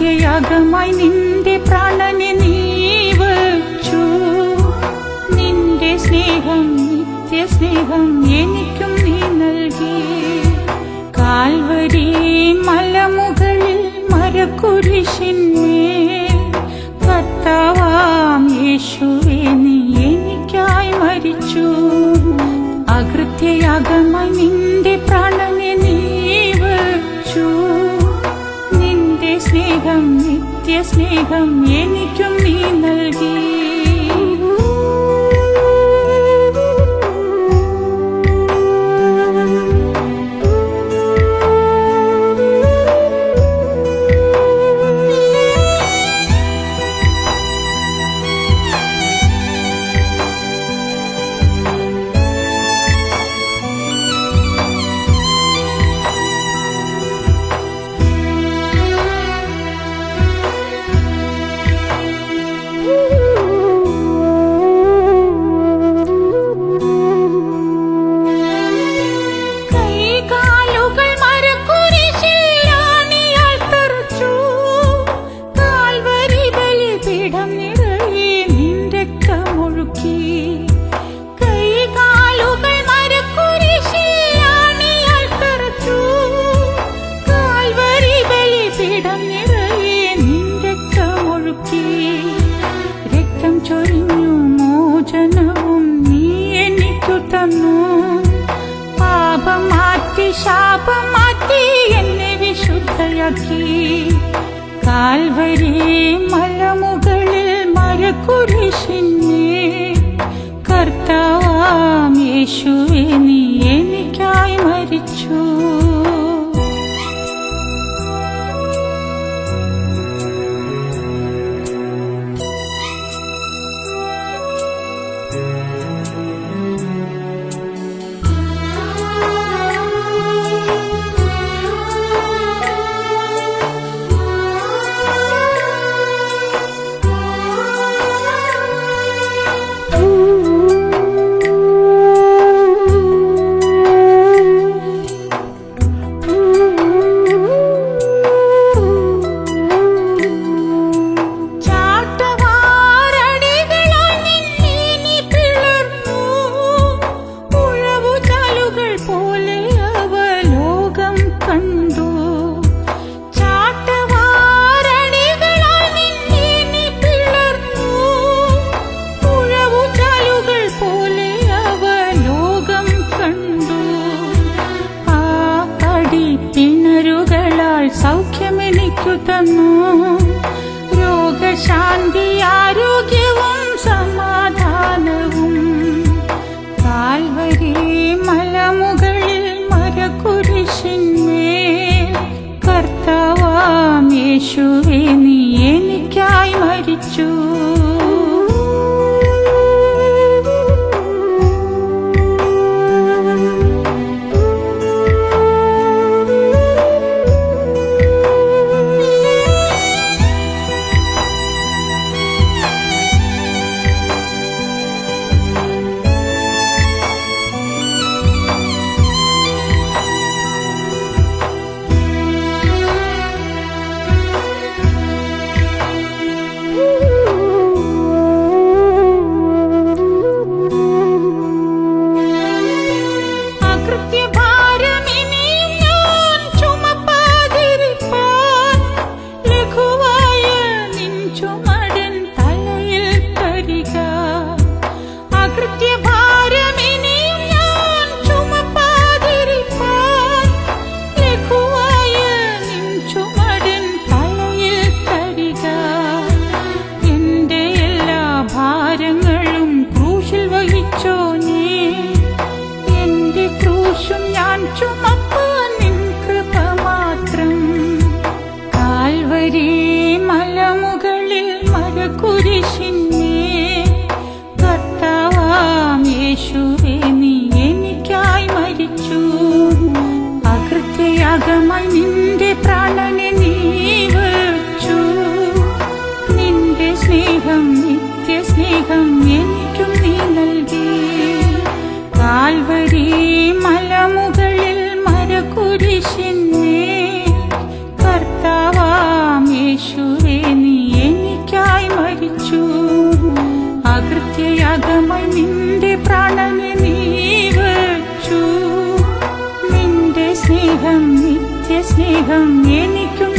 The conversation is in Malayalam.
അകൃത്യയാഗമായി നിന്റെ പ്രാണനെ നീ വച്ചു. നിന്റെ സ്നേഹം നിത്യസ്നേഹം എനിക്കും നീ നൽകി. കാൽവരി മലമുകളിൽ മരക്കുരിശിന്മേൽ കർത്താവാം യേശുവേ നീ എനിക്കായി മരിച്ചു. അകൃത്യയാഗമായി നിന്റെ പ്രാണനെ നീ വച്ചു. നിന്റെ സ്നേഹം നിത്യസ്നേഹം എനിക്കും നീ നൽകി. രക്തം ചൊരിഞ്ഞു മോചനവും നീ എനിക്കു തന്നു. പാപം മാറ്റി ശാപം മാറ്റി എന്നെ വിശുദ്ധയാക്കി. കാൽവരി മലമുകളിൽ മരക്കുരിശിന്മേൽ കർത്താവാം യേശുവേ നീ എനിക്കായി മരിച്ചു. സൗഖ്യമെനിക്കു തന്നു. രോഗശാന്തി ആരോഗ്യവും സമാധാനവും. കാൽവരി മലമുകളിൽ മരക്കുരിശിന്മേൽ കർത്താവാം യേശുവേ നീ എനിക്കായി മരിച്ചു. കാൽവരി മലമുകളിൽ മരക്കുരിശിന്മേൽ കർത്താവാം യേശുവേ നീ എനിക്കായി മരിച്ചു. അകൃത്യയാഗമായി നിന്റെ പ്രാണനെ നീ വച്ചു. നിന്റെ സ്നേഹം നിത്യസ്നേഹം എനിക്കും നീ നൽകി. കാൽവരി മലമുകളിൽ മരക്കുരിശിന്മേൽ കർത്താവാം യേശു നിത്യസ്നേഹം എനിക്കും